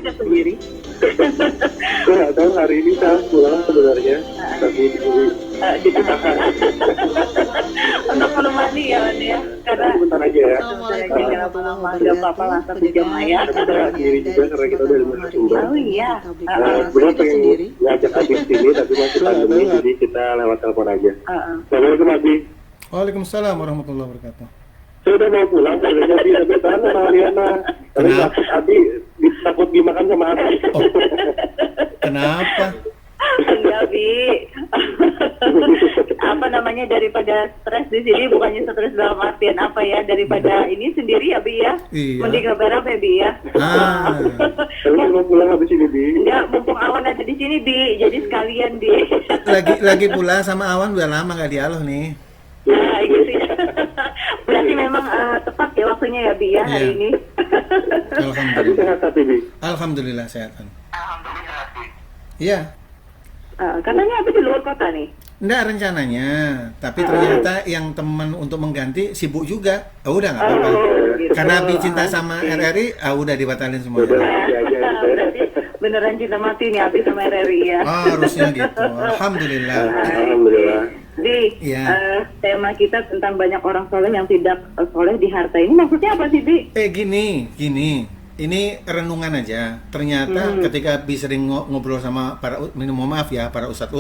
ngajak sendiri. Gue nggak tahu hari ini saya pulang sebenarnya, tapi Ditahan. Untuk menemani ya, Wan ya. Karena bentar aja ya. Assalamualaikum jangan lama-lama, nggak apa-apa lah, 1 jam aja. Sendiri juga karena kita udah lima sumber. Oh iya. Gue pengen ngajak Abi sini, tapi masih pandemi, jadi kita lewat telepon aja. Assalamualaikum Abi. Waalaikumsalam warahmatullahi wabarakatuh. Saya udah mau pulang, sebenarnya Abi, tapi tahan sama Aliana. Tapi Kenapa? Abi takut dimakan sama Abi. Oh, kenapa? Iya, Bi. Apa namanya, daripada stres di sini, bukannya stres dalam artian apa ya, daripada ini sendiri ya, Bi ya. Iya. Mending nggak bareng ya, Bi ya. Ah, Tapi mau pulang habis ini, Bi. Ya, mumpung Awan ada di sini, Bi. Jadi sekalian, Bi. lagi pula sama Awan udah lama nggak dialog nih. Nah, gitu ya. Berarti memang tepat ya waktunya ya, Bi ya, hari Iya. ini. Abi Alhamdulillah. sehat tapi, Bi. Alhamdulillah sehatan. Iya. Katanya apa di luar kota nih? Enggak rencananya, tapi ternyata yang teman untuk mengganti sibuk juga. Oh, udah nggak apa-apa. gitu. Karena Abi cinta sama RRI, udah dibatalin Udah semuanya. aja gitu. Berarti beneran cinta mati nih habis sama RRI ya. Harusnya gitu. Alhamdulillah. Alhamdulillah. Di Iya. tema kita tentang banyak orang soleh yang tidak soleh di harta ini maksudnya apa sih, Di? Gini. Ini renungan aja. Ternyata ketika Abi sering ngobrol sama para mohon maaf ya, para ustadz,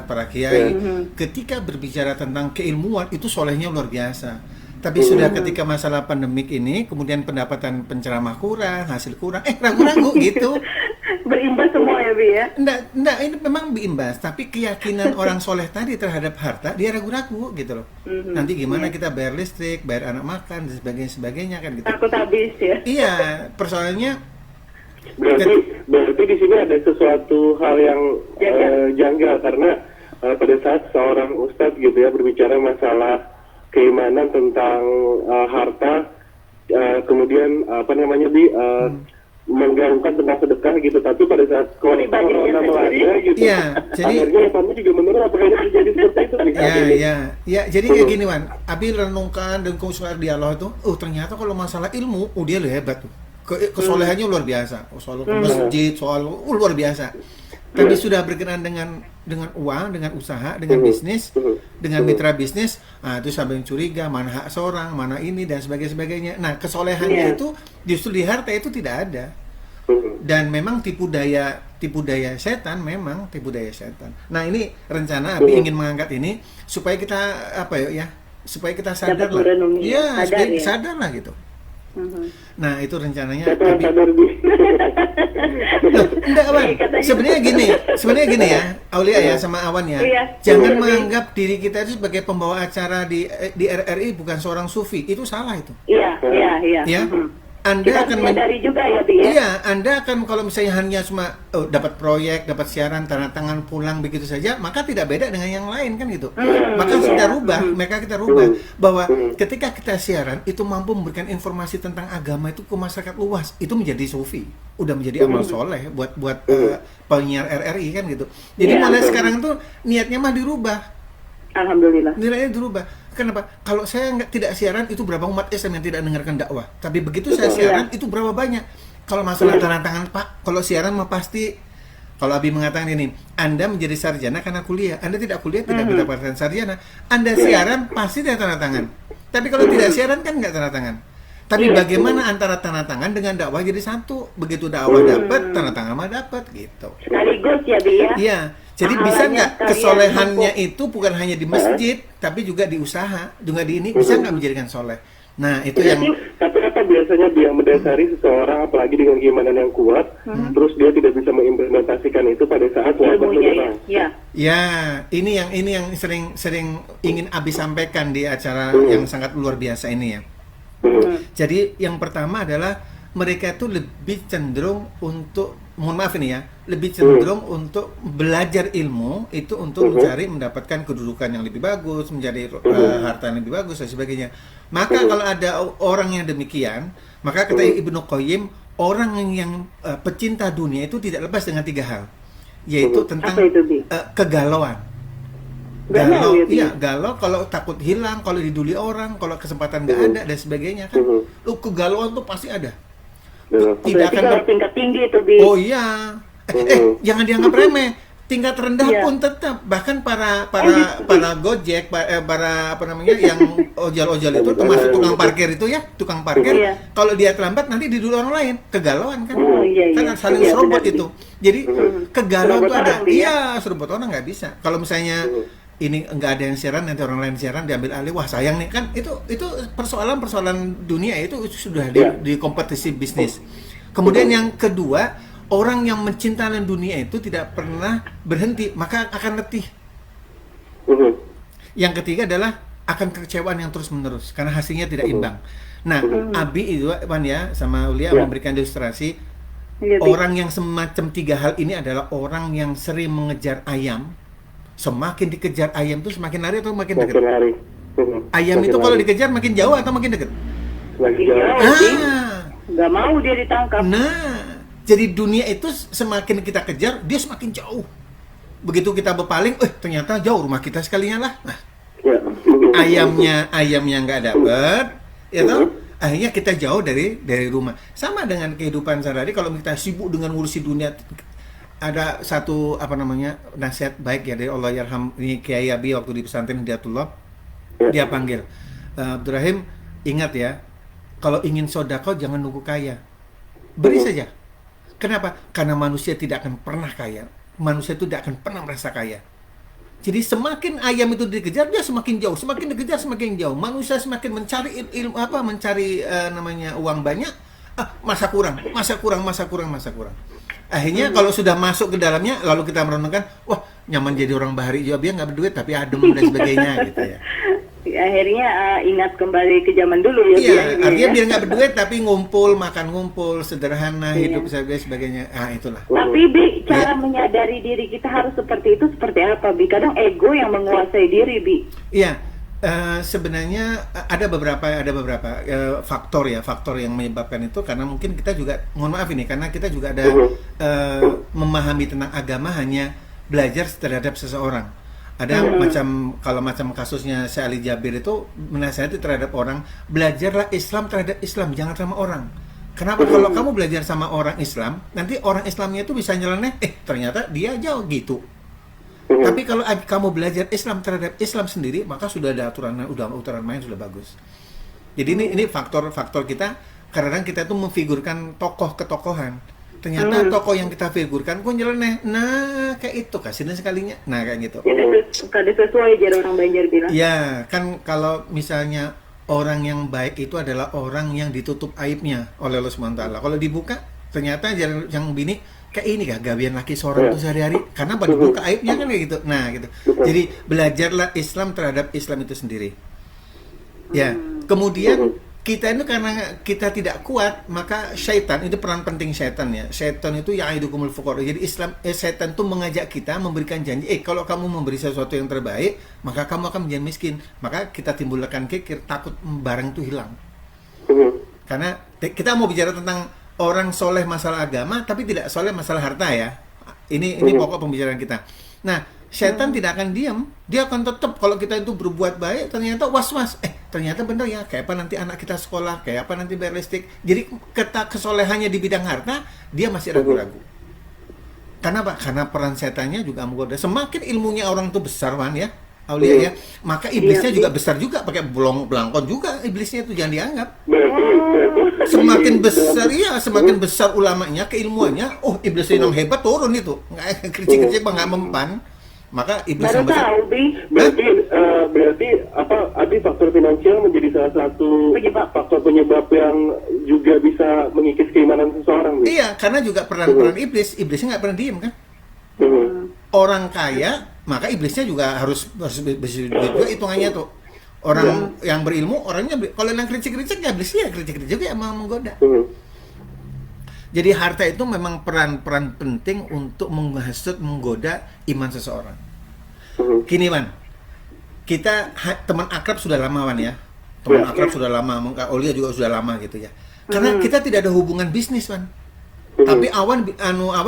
para kiai, ketika berbicara tentang keilmuan itu solehnya luar biasa. Tapi sudah ketika masalah pandemik ini, kemudian pendapatan penceramah kurang, hasil kurang, ragu-ragu gitu. Berimbas semua ya, Bi ya. Enggak, ini memang berimbas, tapi keyakinan orang soleh tadi terhadap harta, dia ragu-ragu gitu loh. Nanti gimana kita bayar listrik, bayar anak makan, dan sebagainya kan gitu. Takut habis ya. Iya, persoalannya Berarti di sini ada sesuatu hal yang janggal karena pada saat seorang ustadz gitu ya berbicara masalah keimanan tentang harta, kemudian apa namanya menggaungkan tentang sedekah gitu, tapi pada saat corona melanda gitu, Iya, jadi- akhirnya kami juga menurut apakah ini terjadi seperti itu nih? ya, jadi kayak gini Wan, Abi renungkan dan suka dialog itu, ternyata kalau masalah ilmu, dia hebat tuh. Kesolehannya luar biasa, soal ke masjid, soal luar biasa. Tapi sudah berkenaan dengan uang, dengan usaha, dengan bisnis, dengan mitra bisnis, itu sampai curiga mana hak seorang, mana ini dan sebagainya. Nah, kesolehannya itu justru di harta itu tidak ada. Dan memang tipu daya setan, memang tipu daya setan. Nah, ini rencana Abi ingin mengangkat ini supaya kita supaya kita sadar Dapat lah. merenungi, Iya, sadar ya. sadar lah gitu. Nah, itu rencananya Siapa yang sadar, Bi? Enggak, Wan. Sebenarnya gini ya, Aulia ya sama Awan ya. Iya. Jangan Iya, menganggap diri kita itu sebagai pembawa acara di RRI bukan seorang sufi. Itu salah itu. Iya. Ya. Anda Kita akan menyadari juga ya, Bi ya. Iya, Anda akan kalau misalnya hanya cuma dapat proyek, dapat siaran, tanda tangan, pulang begitu saja, maka tidak beda dengan yang lain kan gitu. Maka kita rubah bahwa ketika kita siaran itu mampu memberikan informasi tentang agama itu ke masyarakat luas, itu menjadi sufi, udah menjadi amal soleh buat penyiar RRI kan gitu. Jadi mulai sekarang tuh niatnya mah dirubah. Alhamdulillah. Nilainya dirubah. Kenapa? Kalau saya tidak siaran itu berapa umat Islam yang tidak dengarkan dakwah. Tapi begitu saya siaran itu berapa banyak. Kalau masalah tanda tangan Pak, kalau siaran mah pasti. Kalau Abi mengatakan ini, Anda menjadi sarjana karena kuliah. Anda tidak kuliah tidak mendapatkan sarjana. Anda siaran pasti tidak tanda tangan. Tapi kalau tidak siaran kan nggak tanda tangan. Tapi bagaimana antara tanda tangan dengan dakwah jadi satu? Begitu dakwah dapat, tanda tangan mah dapat gitu. Sekaligus ya, Bi ya. Iya. Jadi Pahalanya bisa nggak sekalian kesolehannya itu bukan hanya di masjid, tapi juga di usaha, juga di ini bisa nggak menjadikan soleh? Nah itu yang Tapi apa biasanya dia mendasari seseorang apalagi dengan keimanan yang kuat, terus dia tidak bisa mengimplementasikan itu pada saat wabah Ilmunya menyerang. ya. ya ini yang sering ingin Abi sampaikan di acara yang sangat luar biasa ini ya. Jadi yang pertama adalah mereka itu lebih cenderung untuk mohon maaf ini ya, lebih cenderung untuk belajar ilmu itu untuk mencari mendapatkan kedudukan yang lebih bagus, mencari harta yang lebih bagus dan sebagainya. Maka kalau ada orang yang demikian, maka kata Ibnu Qayyim, orang yang pecinta dunia itu tidak lepas dengan 3 hal, yaitu tentang Apa itu, Bi? kegalauan. Galau ya, Bi? Iya, galau kalau takut hilang, kalau diduli orang, kalau kesempatan nggak ada dan sebagainya kan. Lu kegalauan tuh pasti ada. tidak Berarti akan kalau tingkat tinggi itu Bi. oh iya. Jangan dianggap remeh. Tingkat rendah Iya. pun tetap, bahkan para Gojek, para apa namanya yang ojol-ojol itu, termasuk tukang parkir itu ya, tukang parkir, Iya. kalau dia terlambat nanti didulu orang lain, kegalauan kan? Oh, iya, Kan iya. saling Iya, serobot benar, itu. Jadi kegalauan Serobot itu ada. orang, Bi, ya? Iya, serobot orang nggak bisa. Kalau misalnya ini nggak ada yang siaran, nanti orang lain siaran diambil alih, wah sayang nih kan, itu persoalan dunia itu sudah di kompetisi bisnis. Kemudian yang kedua, orang yang mencintai dunia itu tidak pernah berhenti, maka akan letih. Yang ketiga adalah akan kekecewaan yang terus menerus karena hasilnya tidak imbang. Nah, Abi itu Wan ya sama Ulia memberikan ilustrasi Iya, Bi. orang yang semacam 3 hal ini adalah orang yang sering mengejar ayam. Semakin dikejar ayam itu semakin lari atau makin dekat? Makin hari. Ayam itu kalau dikejar makin jauh atau makin dekat? Lagi Iya, jalan. Bi. Ah, Nggak mau dia ditangkap. nah, jadi dunia itu semakin kita kejar, dia semakin jauh. Begitu kita berpaling, ternyata jauh rumah kita sekalinya lah. Nah, Ya. ayamnya nggak dapet, ya toh? Akhirnya kita jauh dari rumah. Sama dengan kehidupan sehari-hari, kalau kita sibuk dengan ngurusi dunia, ada satu apa namanya nasihat baik ya dari Allah yarham ini Kiai Abi waktu di pesantren Hidayatullah, dia panggil Abdurrahim, ingat ya, kalau ingin sodako jangan nunggu kaya, beri saja. Kenapa? Karena manusia tidak akan pernah kaya. Manusia itu tidak akan pernah merasa kaya. Jadi semakin ayam itu dikejar, dia semakin jauh. Semakin dikejar, semakin jauh. Manusia semakin mencari ilmu mencari namanya uang banyak, masa kurang. Akhirnya kalau sudah masuk ke dalamnya, lalu kita merenungkan, wah nyaman jadi orang bahari juga, biar nggak berduit tapi adem dan sebagainya gitu ya. Akhirnya ingat kembali ke zaman dulu ya. Iya, Bi, artinya ya. biar nggak berduit tapi ngumpul, makan ngumpul, sederhana, hidup sebagainya. Itulah. Tapi Bi, cara menyadari diri kita harus seperti itu seperti apa Bi? Kadang ego yang menguasai diri Bi. Iya, sebenarnya ada beberapa faktor yang menyebabkan itu, karena mungkin kita juga, mohon maaf ini, karena kita juga ada memahami tentang agama hanya belajar terhadap seseorang. Ada macam kasusnya Syekh Ali Jabir itu menasihati terhadap orang, belajarlah Islam terhadap Islam, jangan sama orang. Kenapa? Kalau kamu belajar sama orang Islam, nanti orang Islamnya itu bisa nyeleneh, ternyata dia jauh gitu. Tapi kalau kamu belajar Islam terhadap Islam sendiri, maka sudah ada aturan main sudah bagus. Jadi ini faktor kita, kadang-kadang kita tuh memfigurkan tokoh-ketokohan. Ternyata tokoh yang kita figurkan kok nyeleneh. Nah, kayak itu kasihnya sekalinya. Nah, kayak gitu. Kada sesuai jadi orang Banjar bilang. Ya, kan kalau misalnya orang yang baik itu adalah orang yang ditutup aibnya oleh Allah SWT. Kalau dibuka, ternyata yang bini kayak ini kah gawian laki seorang itu sehari-hari, karena baru buka aibnya kan kayak gitu. Nah, gitu. Jadi belajarlah Islam terhadap Islam itu sendiri. Ya, kemudian kita itu karena kita tidak kuat, maka syaitan itu peran penting syaitan ya. Syaitan itu ya'idukumul fuqara. Jadi syaitan itu mengajak kita, memberikan janji, kalau kamu memberi sesuatu yang terbaik, maka kamu akan menjadi miskin. Maka kita timbulkan kikir, takut barang itu hilang. Karena kita mau bicara tentang orang soleh masalah agama, tapi tidak soleh masalah harta ya. Ini pokok pembicaraan kita. Nah, syaitan tidak akan diam, dia akan tetap, kalau kita itu berbuat baik, ternyata was-was, ternyata benar ya, kayak apa nanti anak kita sekolah, kayak apa nanti bayar listrik. Jadi kesolehannya di bidang harta, dia masih ragu-ragu. Karena apa? Karena peran setannya juga menggoda. Semakin ilmunya orang itu besar, Wan ya, Aulia ya, maka iblisnya juga besar juga, pakai belangkon juga iblisnya itu, jangan dianggap. Semakin besar ulamanya, keilmuannya, iblisnya yang hebat turun itu, nggak kericik-kericik nggak mempan, maka iblis yang besar. Berarti apa? Abi faktor finansial menjadi salah satu faktor penyebab yang juga bisa mengikis keimanan seseorang. Iya, karena juga peran iblisnya nggak pernah diem kan. Orang kaya, maka iblisnya juga harus juga hitungannya tuh. Orang yang berilmu, orangnya kalau yang kericik-kericik ya iblisnya kericik-kericik juga emang menggoda. Jadi harta itu memang peran penting untuk menghasut, menggoda iman seseorang. Gini Wan, kita teman akrab sudah lama Wan ya, teman akrab sudah lama, Aulia juga sudah lama gitu ya. Karena kita tidak ada hubungan bisnis Wan. Tapi Awan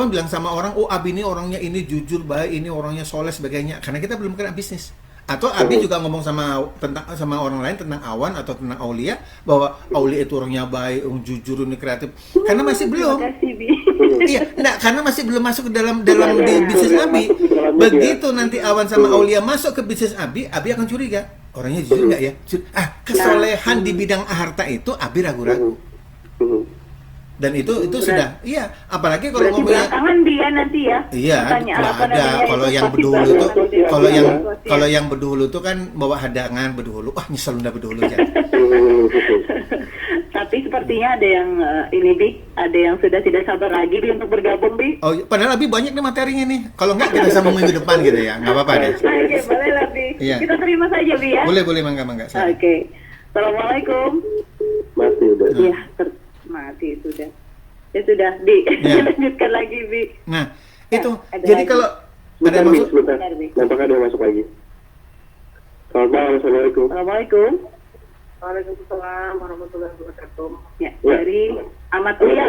bilang sama orang, Abi ini orangnya ini jujur baik, ini orangnya soleh sebagainya. Karena kita belum kena bisnis. Atau Abi juga ngomong sama orang lain tentang awan atau tentang aulia, bahwa aulia itu orangnya baik, jujur, ini kreatif. Karena masih belum. Terima kasih, Bi. Iya, enggak, karena masih belum masuk ke dalam di bisnis Abi. Begitu nanti awan sama aulia masuk ke bisnis Abi akan curiga. Orangnya jujur enggak ya? Kesolehan di bidang harta itu Abi ragu-ragu. Dan itu sudah, iya, apalagi kalau Berarti ngomongnya belakangan dia nanti ya. iya, Tanya nggak apa ada. namanya, Kalau yang investasi berdahulu baru itu, nanti. kalau yang berdahulu itu kan bawa hadangan berdahulu. Wah, nyesel udah berdahulu ya. Tapi sepertinya ada yang ini, Bi, ada yang sudah tidak sabar lagi Bi untuk bergabung, Bi. Oh, padahal lebih banyak nih materinya nih. Kalau nggak kita sambung minggu depan gitu ya, nggak apa-apa deh. Oke, boleh lah, Bi. Iya. Kita terima saja, Bi ya. Boleh, mangga. Oke. Assalamualaikum. Masih udah. Iya, mati sudah. Ya sudah, Bi. Ya. Lanjutkan lagi, Bi. Nah, itu. ada Jadi lagi. kalau ada Sebentar, yang Bi, masuk, sebentar. Sebentar, Bi. Nampaknya ada yang masuk lagi. Selamat malam, Assalamualaikum. Assalamualaikum. Waalaikumsalam warahmatullahi wabarakatuh. Ya, Ya. dari Ahmad Uya.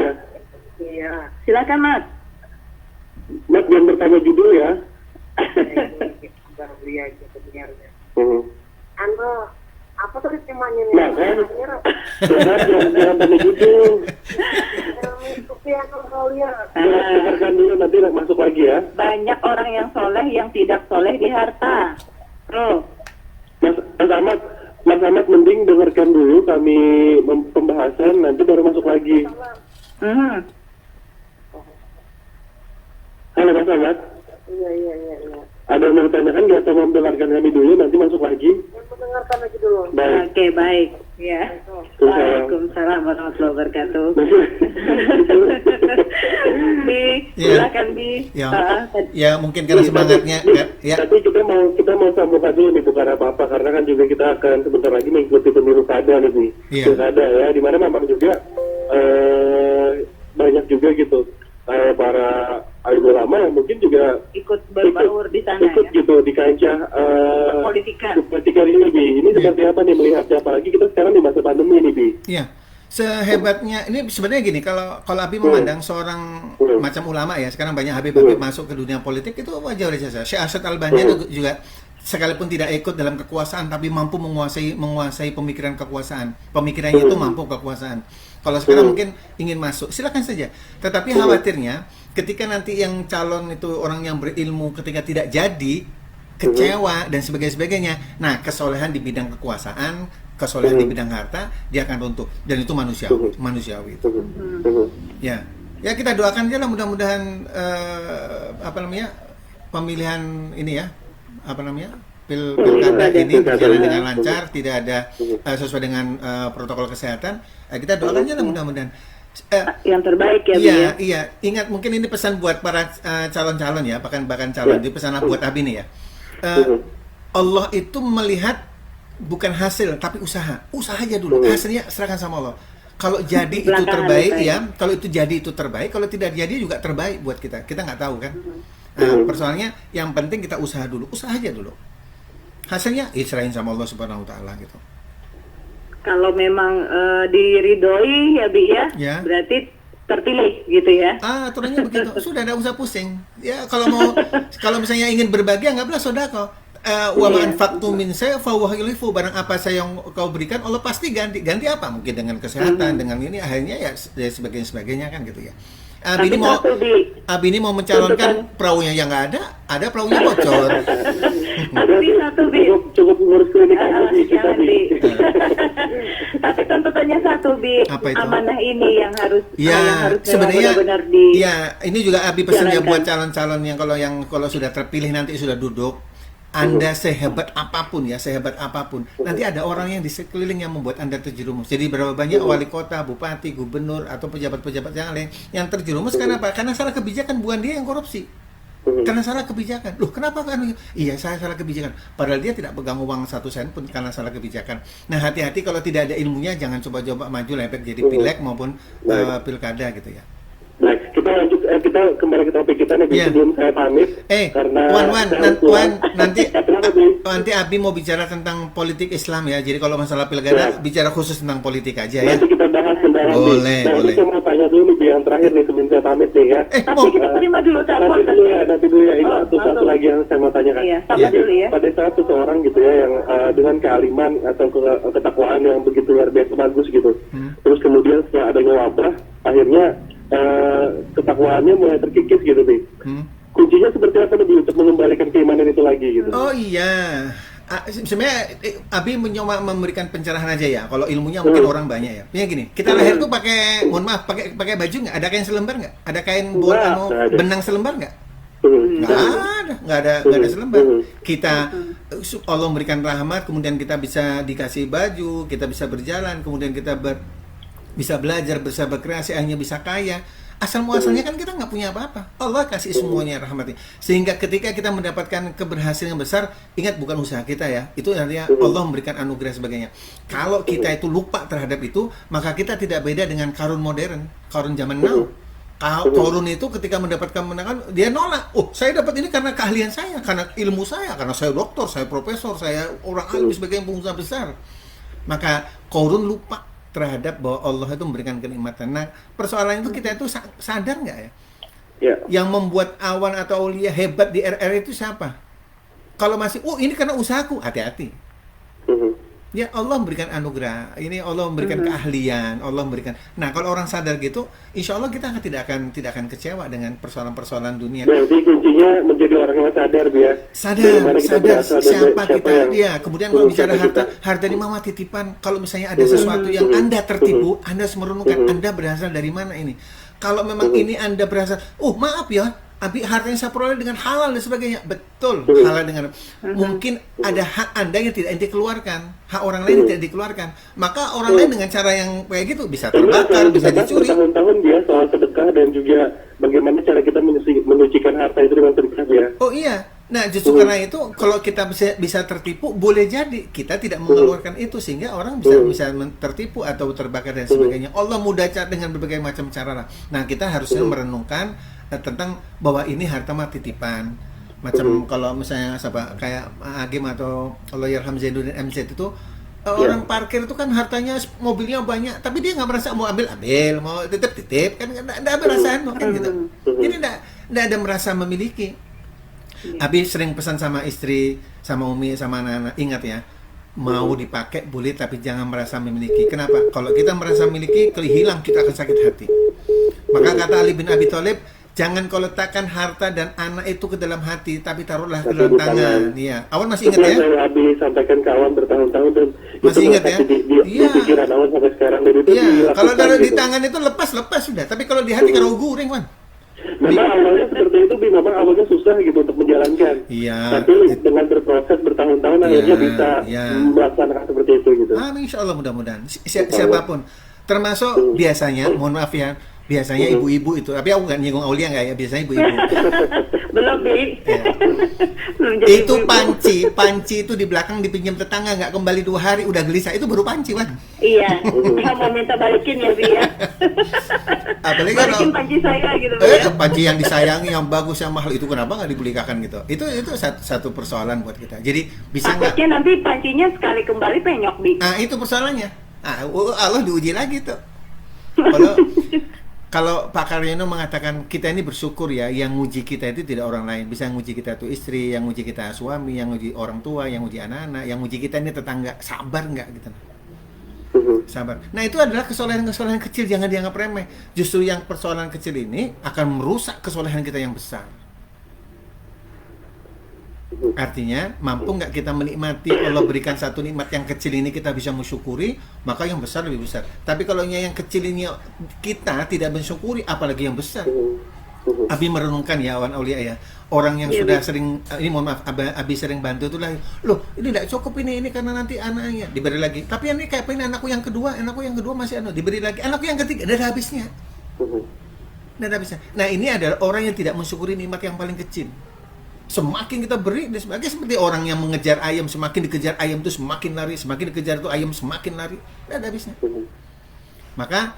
Iya. Silakan, Mat. Mat, jangan bertanya judul ya. Baru dia aja sebenarnya. Hmm. Anda apa tadi temanya nih? Nah, kan? Benar, jangan tanya judul. Dengarkan dulu, nanti masuk lagi ya. Banyak orang yang soleh yang tidak soleh di harta. Bro, Mas Ahmad mending dengarkan dulu kami pembahasan, nanti baru masuk lagi. Halo Mas Ahmad, Iya. ada yang mau ditanyakan nggak atau mau mendengarkan kami dulu, nanti masuk lagi? Yang mendengarkan lagi dulu. Baik. oke, baik. Ya. Waalaikumsalam warahmatullahi wabarakatuh. Bi, Iya. silakan Bi. ya, tadi- ya mungkin karena semangatnya, ya. Tapi kita mau sambungkan dulu nih, bukan apa-apa, karena kan juga kita akan sebentar lagi mengikuti pemilu kada nih, Iya. pilkada ya, dimana memang juga banyak juga gitu para alim ulama yang mungkin juga ikut berbaur di sana ikut ya. gitu di kancah Politikan. ini, Bi. Ini seperti apa nih melihatnya, apalagi kita sekarang di masa pandemi nih, Bi. Iya. Sehebatnya ini sebenarnya gini, kalau Abi memandang seorang macam ulama ya, sekarang banyak Habib masuk ke dunia politik, itu wajar saja. Syekh Arsyad Albani itu juga sekalipun tidak ikut dalam kekuasaan tapi mampu menguasai pemikiran kekuasaan. Pemikirannya itu mampu kekuasaan. Kalau sekarang mungkin ingin masuk, silakan saja. Tetapi khawatirnya ketika nanti yang calon itu orang yang berilmu, ketika tidak jadi, kecewa dan sebagainya. Nah, kesolehan di bidang kekuasaan, kesolehan di bidang harta, dia akan runtuh, dan itu manusiawi itu. Ya kita doakan aja lah, mudah-mudahan pemilihan ini ya, pilkada ini berjalan dengan lancar, tidak ada sesuai dengan protokol kesehatan. Kita doakan aja lah, mudah-mudahan. Yang terbaik ya, Bi. Iya. Ingat, mungkin ini pesan buat para calon-calon ya, bahkan calon. Jadi pesan buat Abi nih ya. Allah itu melihat bukan hasil tapi usaha aja dulu, hasilnya serahkan sama Allah. Kalau jadi itu terbaik ya, kalau itu jadi itu terbaik, kalau tidak jadi juga terbaik buat kita nggak tahu kan. Persoalannya yang penting kita usaha aja dulu, hasilnya serahin sama Allah Subhanahu wa Ta'ala gitu. Kalau memang diridhoi ya, Bi ya, berarti terpilih gitu ya. Aturannya begitu. Sudah, tidak usah pusing. Ya, kalau misalnya ingin berbagi, anggaplah sedekah. Wa ma anfaqtum min syai'in fa huwa yukhlifu. Barang apa saya yang kau berikan, Allah pasti ganti. Ganti apa? Mungkin dengan kesehatan, dengan ini, akhirnya ya sebagainya kan gitu ya. Abi ini mau mencalonkan perahunya yang nggak ada perahunya bocor. Tapi satu, Bi. Cukup ngurus klinik aja, Bi. Jangan, Bi. Tapi tuntutannya satu, Bi. Apa itu? Amanah ini yang harus sebenarnya benar-benar di. Ya, ini juga Abi pesan ya jalankan. buat calon-calon yang kalau sudah terpilih nanti sudah duduk. Anda sehebat apapun, nanti ada orang yang di sekeliling yang membuat Anda terjerumus. Jadi berapa banyak wali kota, bupati, gubernur, atau pejabat-pejabat yang lain yang terjerumus karena apa? Karena salah kebijakan, bukan dia yang korupsi. Karena salah kebijakan. Loh, kenapa kan? Iya, saya salah kebijakan. Padahal dia tidak pegang uang 1 sen pun karena salah kebijakan. Nah, hati-hati kalau tidak ada ilmunya, jangan coba-coba maju lepek jadi pileg maupun pilkada gitu ya. Baik, kita lanjut, kita kembali ke topik kita nih, sebelum saya pamit. Karena nanti Abi mau bicara tentang politik Islam ya. Jadi kalau masalah pilkada bicara khusus tentang politik aja ya. Nanti kita bahas. Boleh. Saya mau tanya dulu nih yang terakhir nih sebelum saya pamit nih ya. Tapi kita terima dulu telepon. Nanti dulu ya. Ini satu lagi yang saya mau tanyakan. Iya, sabar dulu ya. Pada saat seseorang gitu ya yang dengan kealiman atau ketakwaan yang begitu luar biasa bagus gitu, terus kemudian setelah adanya wabah, akhirnya ketakwaannya mulai terkikis gitu nih. Kuncinya seperti apa nih untuk mengembalikan keimanan itu lagi gitu? Oh iya. Sebenarnya Abi mencoba memberikan pencerahan aja ya. Kalau ilmunya mungkin orang banyak ya. Ya gini, kita lahir tuh pakai, mohon maaf, pakai baju nggak? Ada kain selembar nggak? Ada kain benang selembar nggak? Nggak ada selembar. Kita Allah memberikan rahmat, kemudian kita bisa dikasih baju, kita bisa berjalan, kemudian kita bisa belajar, bisa berkreasi, akhirnya bisa kaya. Asal muasalnya kan kita nggak punya apa-apa. Allah kasih semuanya rahmatnya. Sehingga ketika kita mendapatkan keberhasilan yang besar, ingat bukan usaha kita ya. Itu artinya Allah memberikan anugerah sebagainya. Kalau kita itu lupa terhadap itu, maka kita tidak beda dengan Qarun modern, Qarun zaman now. Qarun itu ketika mendapatkan kemenangan, dia nolak. Oh, saya dapat ini karena keahlian saya, karena ilmu saya, karena saya dokter, saya profesor, saya orang alim sebagai pengusaha besar. Maka Qarun lupa terhadap bahwa Allah itu memberikan kenikmatan. Nah, persoalan itu kita itu sadar nggak ya? Yeah. Yang membuat awan atau aulia hebat di RR itu siapa? Kalau masih, ini karena usahaku, hati-hati. Ya Allah memberikan anugerah, ini Allah memberikan keahlian, Allah memberikan. Nah, kalau orang sadar gitu, insya Allah kita tidak akan kecewa dengan persoalan-persoalan dunia. Berarti kuncinya menjadi orang yang sadar, ya. Sadar siapa kita. Ya, kemudian kalau bicara harta ini mama titipan. Kalau misalnya ada sesuatu yang Anda tertipu, Anda harus merenungkan Anda berasal dari mana ini. Kalau memang ini Anda berasal, maaf ya, harta yang saya peroleh dengan halal dan sebagainya. Betul, halal dengan mungkin ada hak Anda yang tidak Anda keluarkan, hak orang lain yang tidak dikeluarkan. Maka orang lain dengan cara yang kayak gitu bisa terbakar, bisa dicuri. Bertahun-tahun dia soal sedekah dan juga bagaimana cara kita menyucikan harta itu dengan sedekah ya. Oh iya. Nah, justru karena itu kalau kita bisa tertipu, boleh jadi kita tidak mengeluarkan itu sehingga orang bisa tertipu atau terbakar dan sebagainya. Allah mudah dengan berbagai macam cara. Nah, kita harusnya merenungkan tentang bahwa ini harta mah titipan. Macam kalau misalnya kayak Agim atau Allahyarham Zainuddin MZ itu orang parkir itu kan hartanya mobilnya banyak, tapi dia nggak merasa mau ambil, mau titip kan nggak ada perasaan kan gitu. Jadi nggak ada merasa memiliki. Abi sering pesan sama istri, sama Umi, sama anak-anak, ingat ya, mau dipakai boleh tapi jangan merasa memiliki. Kenapa? Kalau kita merasa memiliki, hilang kita akan sakit hati. Maka kata Ali bin Abi Thalib, jangan kau letakkan harta dan anak itu ke dalam hati, tapi taruhlah ke dalam tangan. Iya. Awan masih ingat ya? Saya Abi sampaikan ke Awan bertahun-tahun dan masih ingat ya? Iya. Pikiran Awan sampai sekarang dan itu. Iya. Kalau di tangan itu lepas sudah. Tapi kalau di hati kalau guring, Wan. Memang awalnya seperti itu, memang awalnya susah gitu untuk menjalankan. Iya. Tapi dengan berproses bertahun-tahun akhirnya bisa melaksanakan seperti itu gitu. Insya Allah mudah-mudahan. Siapapun. Termasuk biasanya, mohon maaf ya, biasanya ibu-ibu itu, tapi aku nggak nyinggung Aulia nggak ya, biasanya ibu-ibu. Belum, Bi. Ya. Itu panci itu di belakang dipinjam tetangga, nggak kembali 2 hari, udah gelisah, itu baru panci, Wan. Iya, saya mau minta balikin ya, Bi ya. Apalagi balikin panci saya gitu, panci yang disayangi, yang bagus, yang mahal, itu kenapa nggak dibelikan gitu? Itu satu persoalan buat kita. Jadi bisa nggak? Takutnya nanti pancinya sekali kembali penyok, Bi. Nah, itu persoalannya. Allah diuji lagi tuh. Kalau Pak Karyono mengatakan kita ini bersyukur ya, yang nguji kita itu tidak orang lain, bisa nguji kita itu istri, yang nguji kita suami, yang nguji orang tua, yang nguji anak-anak, yang nguji kita ini tetangga, sabar nggak gitu. Sabar. Nah, itu adalah kesalahan-kesalahan kecil, jangan dianggap remeh. Justru yang persoalan kecil ini akan merusak kesalahan kita yang besar. Artinya, mampu nggak kita menikmati Allah berikan satu nikmat yang kecil ini kita bisa mensyukuri, maka yang besar lebih besar. Tapi kalau yang kecil ini kita tidak mensyukuri, apalagi yang besar. Abi merenungkan ya, Awan Aulia ya, orang yang sudah sering, ini mohon maaf, Abi sering bantu itu lah, loh ini tidak cukup ini karena nanti anaknya diberi lagi. Tapi ini kayak ini anakku yang kedua masih diberi lagi, anakku yang ketiga, tidak ada habisnya. Tidak ada habisnya. Nah, ini adalah orang yang tidak mensyukuri nikmat yang paling kecil. Semakin kita beri dan sebagainya, seperti orang yang mengejar ayam, semakin dikejar ayam itu semakin lari, semakin dikejar itu ayam semakin lari, tidak ada habisnya. Maka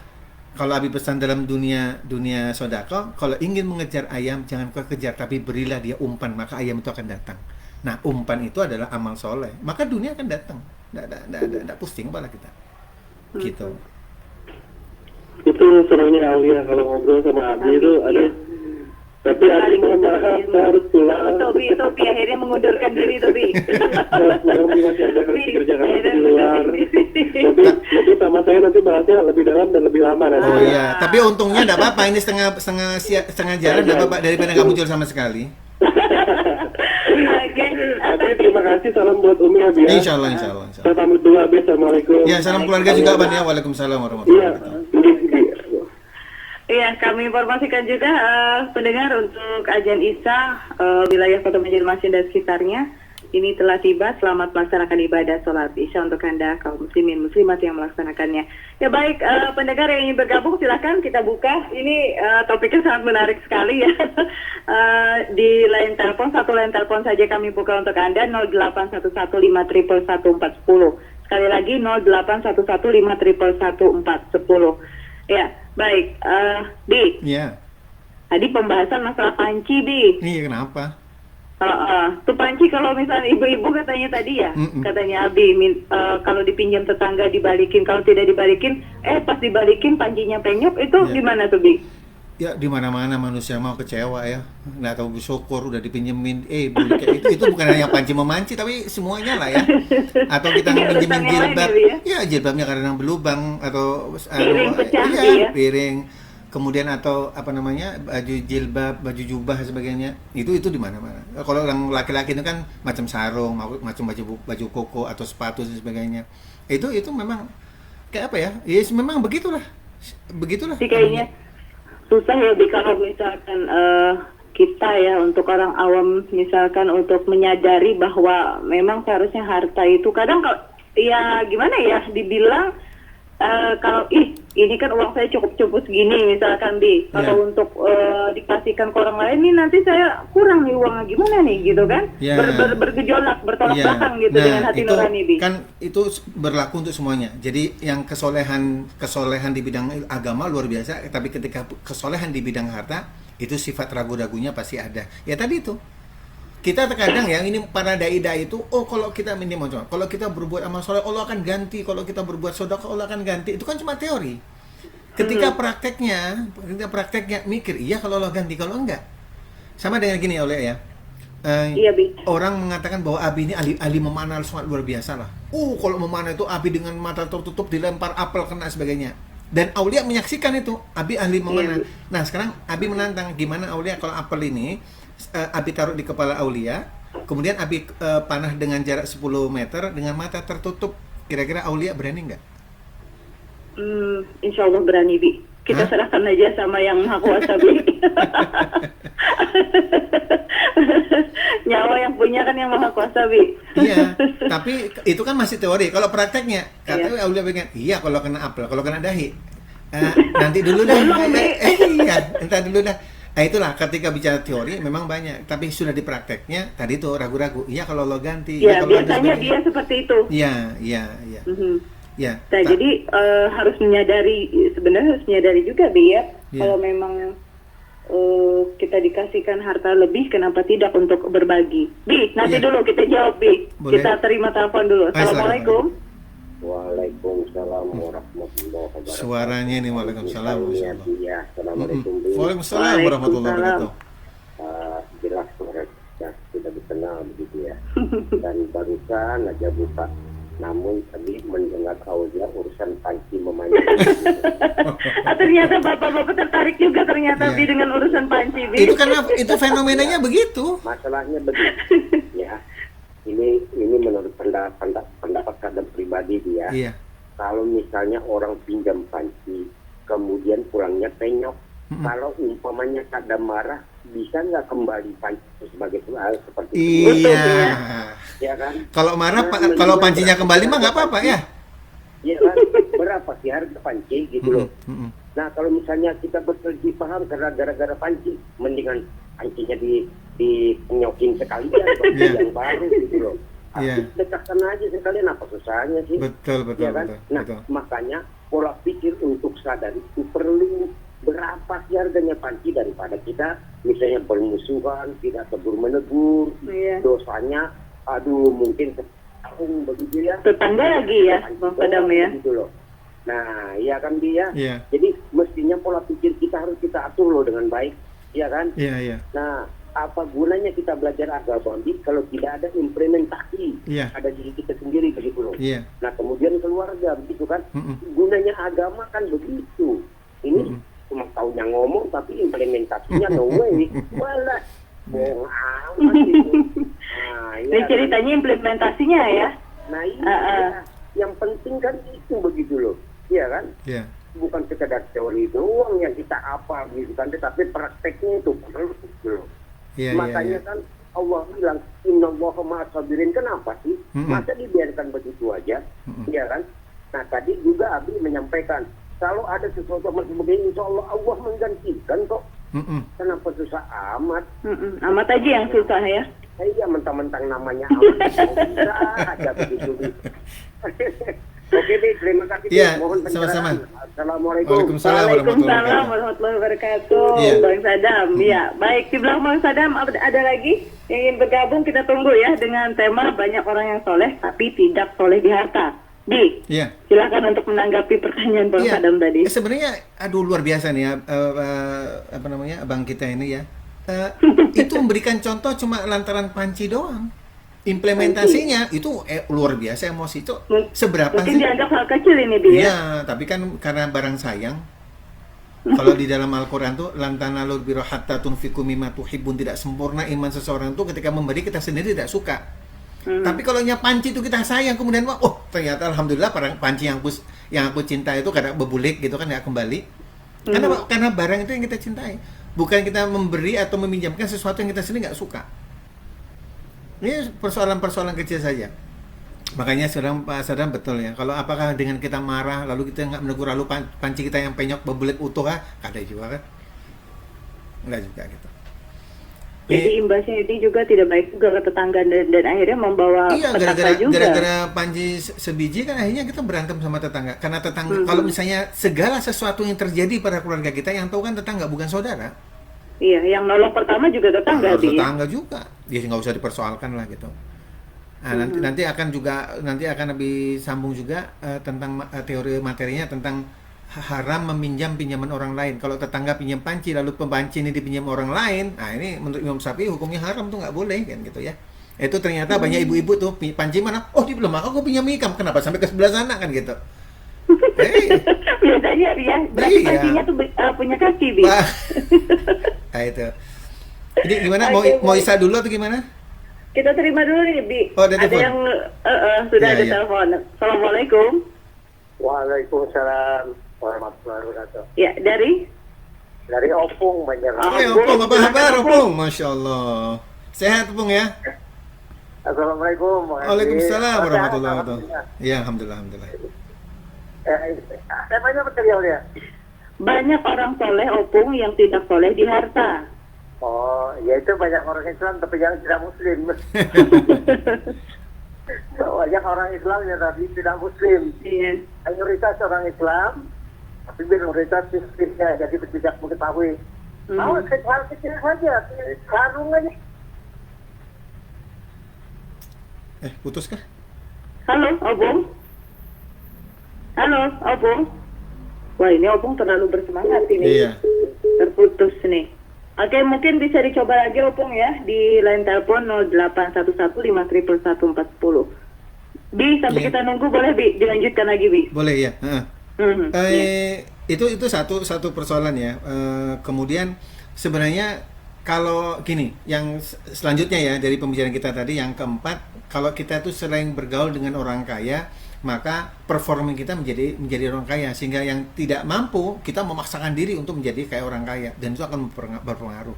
kalau Abi pesan dalam dunia sodako, kalau ingin mengejar ayam jangan kau kejar, tapi berilah dia umpan, maka ayam itu akan datang. Nah, umpan itu adalah amal soleh, maka dunia akan datang. Tidak pusing kepala kita. Gitu. Itu itu serunya Aulia kalau ngobrol sama Abi itu ada. Tapi Abi mohon maaf, saya harus pulang. Tobi akhirnya mengundurkan diri, Tobi. Abi masih ada kerjaan di luar. Tapi sama saya nanti bahasnya lebih dalam dan lebih lama nanti. Oh iya, tapi untungnya enggak apa-apa, ini setengah jalan enggak apa-apa daripada nggak muncul sama sekali. Abi terima kasih, salam buat Umi Abi ya. Insya Allah. Saya pamit dulu Abi, assalamualaikum. Ya, salam keluarga juga Ban ya. Waalaikumsalam warahmatullahi wabarakatuh. Iya, kami informasikan juga pendengar untuk Ajan Isya wilayah Kota Banjarmasin dan sekitarnya ini telah tiba. Selamat melaksanakan ibadah sholat Isya untuk Anda kaum muslimin muslimat yang melaksanakannya. Ya baik, pendengar yang ingin bergabung silakan kita buka. Ini topiknya sangat menarik sekali ya. Di line telepon, satu line telepon saja kami buka untuk Anda 081153111410. Sekali lagi 081153111410. Ya, baik. Bi. Iya. Tadi pembahasan masalah panci, Bi. Iya, kenapa? Tuh panci kalau misalnya ibu-ibu katanya tadi ya, katanya Abi, kalau dipinjam tetangga dibalikin, kalau tidak dibalikin, pas dibalikin pancinya penyok, itu gimana tuh, Bi? Ya di mana-mana manusia mau kecewa ya, nggak tahu bersyukur udah dipinjemin, beli kayak itu bukan hanya panci memanci tapi semuanya lah ya. Atau kita pinjemin jilbab, ya jilbabnya karena berlubang atau piring pecah ya. Piring, kemudian atau apa namanya baju jilbab, baju jubah sebagainya, itu di mana-mana. Kalau yang laki-laki itu kan macam sarung, macam baju koko atau sepatu dan sebagainya. Itu memang kayak apa ya? Ya memang begitulah. Sih kayaknya susah ya, Bi, kalau misalkan kita ya untuk orang awam misalkan untuk menyadari bahwa memang seharusnya harta itu kadang kalau ya gimana ya dibilang kalau ini kan uang saya cukup segini misalkan, Bi, kalau untuk dikasihkan ke orang lain nih nanti saya kurang nih uangnya, gimana nih gitu kan, bergejolak bertolak belakang gitu dengan hati nurani, Bi. Kan itu berlaku untuk semuanya. Jadi yang kesolehan di bidang agama luar biasa, tapi ketika kesolehan di bidang harta itu sifat ragu-ragunya pasti ada. Ya tadi itu kita terkadang ya, ini para dai-dai itu, kalau kita kalau kita berbuat amal soleh Allah akan ganti, kalau kita berbuat sedekah Allah akan ganti. Itu kan cuma teori. Ketika prakteknya mikir, iya kalau Allah ganti, kalau enggak. Sama dengan gini oleh ya. Iya, Bi. Orang mengatakan bahwa Abi ini ahli memanah sangat luar biasa lah. Kalau memanah itu Abi dengan mata tertutup dilempar apel kena sebagainya. Dan Aulia menyaksikan itu, Abi ahli memanah. Nah sekarang Abi menantang, gimana Aulia kalau apel ini Abi taruh di kepala Aulia, kemudian Abi panah dengan jarak 10 meter dengan mata tertutup, kira-kira Aulia berani nggak? Insya Allah berani, Bi. Kita serahkan aja sama yang Maha Kuasa, Bi. Nyawa yang punya kan yang Maha Kuasa, Bi. Iya, tapi itu kan masih teori. Kalau prakteknya, katanya Aulia pengen, iya kalau kena apel, kalau kena dahi, nanti dulu dah. Entar dulu dah. Nah itulah, ketika bicara teori memang banyak, tapi sudah di prakteknya tadi tuh ragu-ragu. Iya kalau lo ganti. Ya biasanya dia seperti itu. Iya. Ya. Nah, jadi harus menyadari, sebenarnya harus menyadari juga, Bi, ya. Kalau memang kita dikasihkan harta lebih, kenapa tidak untuk berbagi? Bi, nanti dulu kita jawab, Bi. Boleh. Kita terima telepon dulu. Assalamualaikum. Waalaikumsalam warahmatullahi wabarakatuh. Suaranya nih, waalaikumsalam. Assalamualaikum. Waalaikumsalam warahmatullahi wabarakatuh. Jelas sudah dikenal begitu ya. Dan barusan aja buka. Namun tadi mendengar Aulia urusan panci memanjang. Ternyata bapak-bapak tertarik juga ternyata, Bi, dengan urusan panci, Bi. Itu karena itu fenomenanya begitu. Masalahnya begitu ya. Ini menurut pendapat kadang pribadi dia. Iya. Kalau misalnya orang pinjam panci, kemudian pulangnya penyok, kalau umpamanya kadang marah, bisa nggak kembali panci sebagai hal seperti itu? Iya. Ya kan? Kalau marah, kalau pancinya kembali mah nggak apa-apa ya. Iya kan? Berapa sih harga panci gitu loh. Nah kalau misalnya kita berselisih paham karena gara-gara panci, mendingan pancinya penyokin sekalian yang baru gitu loh. Dekatkan aja sekalian, apa susahnya sih? Betul. Ya kan? Nah makanya pola pikir untuk sadar itu perlu. Berapa sih harganya panci daripada kita misalnya bermusuhan, tidak tegur menegur, dosanya mungkin setahun begitu ya. Tetangga lagi ya, Bang Padam ya. Gitu loh. Nah, iya kan dia. Iya. Jadi mestinya pola pikir kita harus kita atur loh dengan baik, iya kan? Iya, iya. Nah, apa gunanya kita belajar agama Bi, kalau tidak ada implementasi Iya. ada diri kita sendiri begitu loh. Iya. Nah, kemudian keluarga begitu kan? Mm-mm. Gunanya agama kan begitu. Ini cuma taunya ngomong tapi implementasinya no way. Malah bohong amat itu. Nah, Ini iya. ceritanya implementasinya ya. Nah, iya. Yang penting kan itu begitu loh. Iya kan? Iya. Bukan sekedar teori doang yang kita apa gitu kan, tetapi prakteknya itu perlu gitu loh. Iya, Makanya iya. kan Allah bilang innallaha ma'as sabirin. Kenapa sih? Masa dibiarkan begitu aja? Iya kan? Nah, tadi juga Abi menyampaikan kalau ada sesuatu macam begini, insya Allah Allah menggantikan kok. Kenapa susah amat? Amat aja yang susah ya. Iya, mentang-mentang namanya amat. Bisa aja begitu. Oke, Bi, terima kasih. Bi. Iya, Mohon sama-sama. pencerahan. Assalamualaikum. Waalaikumsalam Waalaikumsalam warahmatullahi wabarakatuh. Iya. Bang Sadam. Ya, baik di belakang Bang Sadam ada lagi yang ingin bergabung, kita tunggu ya dengan tema banyak orang yang soleh tapi tidak soleh di harta. Bi, Iya. silakan untuk menanggapi pertanyaan Bang Iya. Sadam tadi. Sebenarnya aduh luar biasa nih ya, apa namanya, abang kita ini ya. Itu memberikan contoh cuma lantaran panci doang. Implementasinya itu luar biasa emosi itu. Seberapa Mungkin sih? dianggap hal kecil ini Bi ya. Iya, tapi kan karena barang sayang. Kalau di dalam Al-Qur'an tuh lantanalul birra hatta tunfiqu mimma tuhibbun, tidak sempurna iman seseorang itu ketika memberi kita sendiri tidak suka. Tapi kalau panci itu kita sayang, kemudian oh ternyata alhamdulillah panci yang aku cintai itu kadang bebulik gitu kan, nggak kembali. Karena barang itu yang kita cintai. Bukan kita memberi atau meminjamkan sesuatu yang kita sendiri nggak suka. Ini persoalan-persoalan kecil saja. Makanya sekarang Pak Sadam betul ya. Kalau apakah dengan kita marah lalu kita nggak menegur, lalu panci kita yang penyok bebulik utuh ada juga kan? Enggak juga gitu. Jadi imbasnya ini juga tidak baik juga ke tetangga dan akhirnya membawa petaka juga. Gara-gara panci sebiji kan akhirnya kita berantem sama tetangga. Karena tetangga kalau misalnya segala sesuatu yang terjadi pada keluarga kita yang tahu kan tetangga bukan saudara. Iya, yang nolong pertama juga tetangga. Tetangga juga. Ya nggak usah dipersoalkan lah gitu. Nah, nanti akan lebih sambung juga tentang teori materinya tentang haram meminjam pinjaman orang lain. Kalau tetangga pinjam panci lalu pembanci ini dipinjam orang lain, nah ini menurut Imam Syafi'i hukumnya haram tuh, nggak boleh kan gitu ya. Itu ternyata banyak ibu-ibu tuh panci mana? Oh di belum, aku pinjam ikam, kenapa sampai ke sebelah sana kan gitu. Biasanya ya, berarti pancinya tuh punya kaki Bi. Nah itu. Jadi gimana? Mau Isa dulu atau gimana? Kita terima dulu nih Bi. Oh, ada ada telepon. yang sudah ada telepon. Assalamualaikum. Waalaikumsalam warahmatullahi wabarakatuh. Ya, dari Opung Banjar. Opung, apa kabar Opung? Masya Allah. Sehat Opung ya? Assalamualaikum. Waalaikumsalam warahmatullahi wabarakatuh. Iya, alhamdulillah. Temanya materialnya. banyak orang soleh Opung yang tidak soleh di harta. Oh, ya itu banyak orang Islam tapi yang tidak Muslim. Banyak orang Islam yang tapi tidak Muslim. Iya. Mayoritas orang Islam, tapi minoritas Muslimnya, jadi tidak mengetahui. Mau hal kecil saja, sarung aja. Putus kah? Halo, Opung. Halo, Opung. Wah, ini Opung terlalu bersemangat ini. Iya. Terputus nih. Oke, mungkin bisa dicoba lagi Opung ya di line telepon 0811501140. Bi, sampai kita nunggu boleh Bi, dilanjutkan lagi Bi. Boleh ya. Itu satu persoalan ya. Kemudian sebenarnya kalau gini, yang selanjutnya ya dari pembicaraan kita tadi, yang keempat, kalau kita tuh sering bergaul dengan orang kaya, maka performing kita menjadi orang kaya, sehingga yang tidak mampu kita memaksakan diri untuk menjadi kayak orang kaya, dan itu akan berpengaruh.